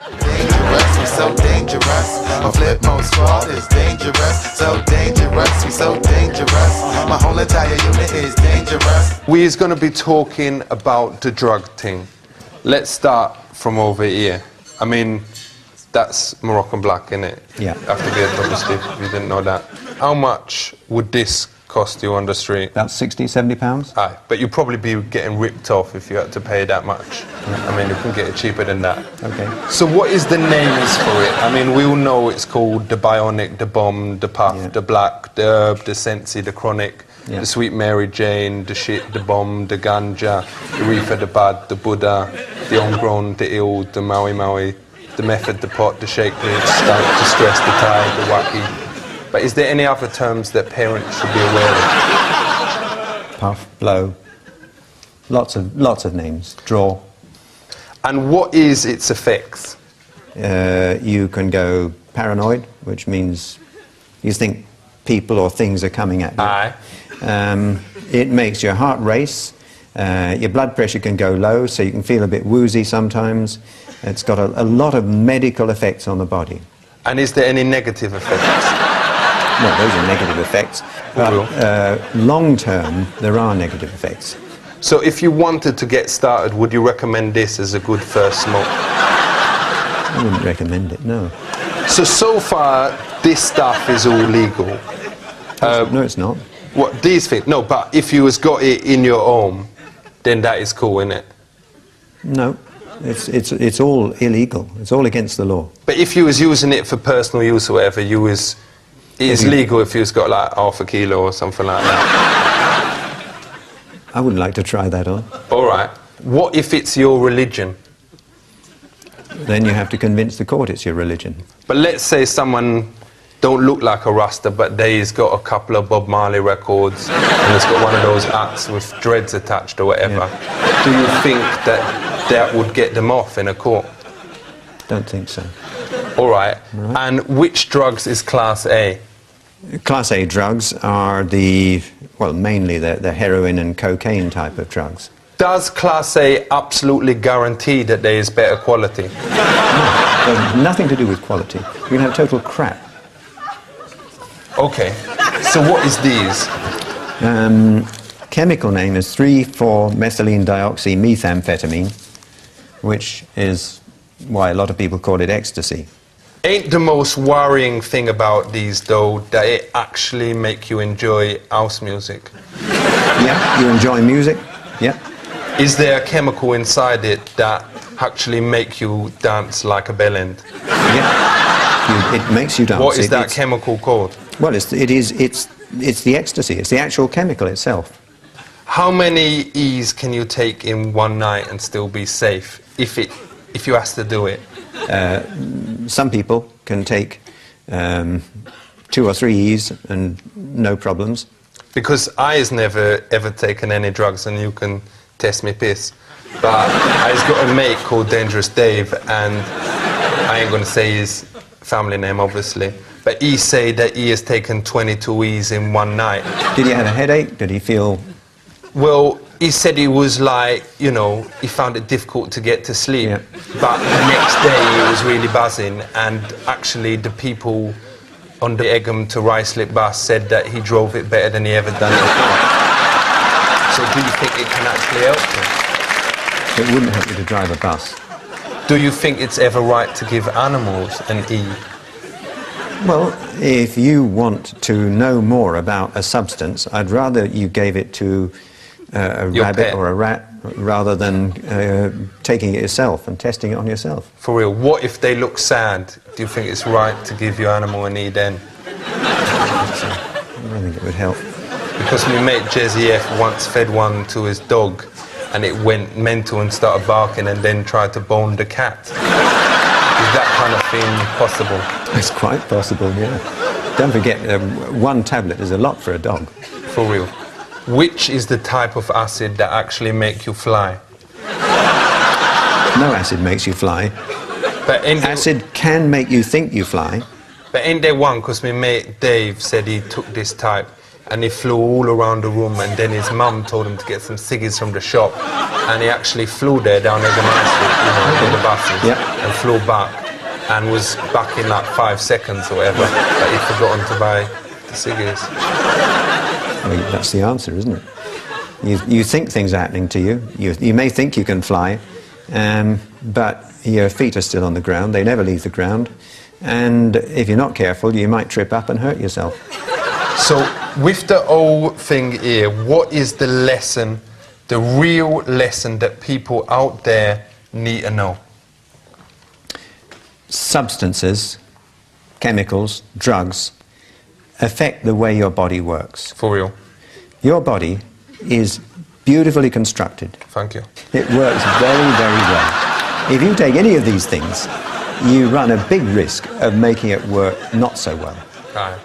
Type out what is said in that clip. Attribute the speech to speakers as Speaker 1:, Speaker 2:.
Speaker 1: Dangerous, we so dangerous. My flip mode squad is dangerous. So dangerous, we so dangerous. My whole entire unit is dangerous.
Speaker 2: We're going to be talking about the drug thing. Let's start from over here. I mean, that's Moroccan black, innit?
Speaker 3: Yeah.
Speaker 2: Have to be a double stiff if you didn't know that. How much would this cost you on the street?
Speaker 3: About 60, 70 pounds.
Speaker 2: Aye, but you'd probably be getting ripped off if you had to pay that much.
Speaker 3: Yeah.
Speaker 2: I mean, you can get it cheaper than that.
Speaker 3: Okay.
Speaker 2: So what is the names for it? I mean, we all know it's called the Bionic, the Bomb, the Puff,
Speaker 3: Yeah.
Speaker 2: the Black, the Herb, the Sensi, the Chronic,
Speaker 3: Yeah.
Speaker 2: the Sweet Mary Jane, the Shit, the Bomb, the Ganja, the Reefer, the Bad, the Buddha, the Homegrown, the Ill, the Maui Maui, the Method, the Pot, the Shake, the Stunt, the Stress, the Tide, the Wacky. But is there any other terms that parents should be aware of?
Speaker 3: Puff, blow. Lots of names. Draw.
Speaker 2: And what is its effects?
Speaker 3: You can go paranoid, which means you think people or things are coming at you.
Speaker 2: Aye.
Speaker 3: It makes your heart race. Your blood pressure can go low, so you can feel a bit woozy sometimes. It's got a lot of medical effects on the body.
Speaker 2: And is there any negative effects?
Speaker 3: Well, those are negative effects. But long term, there are negative effects.
Speaker 2: So if you wanted to get started, would you recommend this as a good first smoke?
Speaker 3: I wouldn't recommend it, no.
Speaker 2: So far, this stuff is all legal.
Speaker 3: No, it's not.
Speaker 2: What, these things? No, but if you has got it in your home, then that is cool, isn't it?
Speaker 3: No, it's all illegal. It's all against the law.
Speaker 2: But if you was using it for personal use or whatever, it is legal if you was got like half a kilo or something like that.
Speaker 3: I wouldn't like to try that on.
Speaker 2: All right. What if it's your religion?
Speaker 3: Then you have to convince the court it's your religion.
Speaker 2: But let's say someone don't look like a Rasta, but they's got a couple of Bob Marley records and it's got one of those hats with dreads attached or whatever.
Speaker 3: Yeah.
Speaker 2: Do you think that would get them off in a court?
Speaker 3: Don't think so.
Speaker 2: All right.
Speaker 3: Right.
Speaker 2: And which drugs is Class A?
Speaker 3: Class A drugs are mainly the heroin and cocaine type of drugs.
Speaker 2: Does Class A absolutely guarantee that there is better quality?
Speaker 3: No, nothing to do with quality. You can have total crap.
Speaker 2: Okay. So what is these?
Speaker 3: Chemical name is 3,4-methylene dioxymethamphetamine, which is why a lot of people call it ecstasy.
Speaker 2: Ain't the most worrying thing about these, though, that it actually make you enjoy house music?
Speaker 3: Yeah, you enjoy music? Yeah.
Speaker 2: Is there a chemical inside it that actually make you dance like a bellend?
Speaker 3: Yeah. It makes you dance.
Speaker 2: What is that chemical called?
Speaker 3: Well, it's the ecstasy. It's the actual chemical itself.
Speaker 2: How many E's can you take in one night and still be safe if you have to do it?
Speaker 3: Some people can take 2 or 3 E's and no problems.
Speaker 2: Because I has never ever taken any drugs, and you can test me piss. But I've got a mate called Dangerous Dave, and I ain't gonna say his family name, obviously. But he say that he has taken 22 E's in one night.
Speaker 3: Did he have a headache? Did he feel...
Speaker 2: Well, he said he was like, you know, he found it difficult to get to sleep.
Speaker 3: Yeah.
Speaker 2: But the next day he was really buzzing, and actually the people on the Egham to Ruislip bus said that he drove it better than he ever done it before. So do you think it can actually help you?
Speaker 3: It wouldn't help you to drive a bus.
Speaker 2: Do you think it's ever right to give animals an E?
Speaker 3: Well, if you want to know more about a substance, I'd rather you gave it to a
Speaker 2: Your
Speaker 3: rabbit
Speaker 2: pet.
Speaker 3: or a rat rather than taking it yourself and testing it on yourself.
Speaker 2: For real, what if they look sad? Do you think it's right to give your animal an E then?
Speaker 3: I don't think it would help.
Speaker 2: Because my mate Jezzy F once fed one to his dog and it went mental and started barking and then tried to bone the cat. Is that kind of thing possible?
Speaker 3: It's quite possible, yeah. Don't forget, 1 tablet is a lot for a dog.
Speaker 2: For real. Which is the type of acid that actually make you fly?
Speaker 3: No acid makes you fly.
Speaker 2: But
Speaker 3: Acid can make you think you fly.
Speaker 2: But ain't there one, because my mate Dave said he took this type, and he flew all around the room, and then his mum told him to get some ciggies from the shop, and he actually flew there down Egan High Street, in the buses, and flew back, and was back in like 5 seconds or whatever, but he'd forgotten to buy the ciggies.
Speaker 3: Well, that's the answer, isn't it? You think things are happening to you. You may think you can fly, but your feet are still on the ground. They never leave the ground. And if you're not careful, you might trip up and hurt yourself.
Speaker 2: So, with the whole thing here, what is the lesson, the real lesson that people out there need to know?
Speaker 3: Substances, chemicals, drugs, affect the way your body works.
Speaker 2: For real.
Speaker 3: Your body is beautifully constructed.
Speaker 2: Thank you.
Speaker 3: It works very, very well. If you take any of these things, you run a big risk of making it work not so well.
Speaker 2: Right.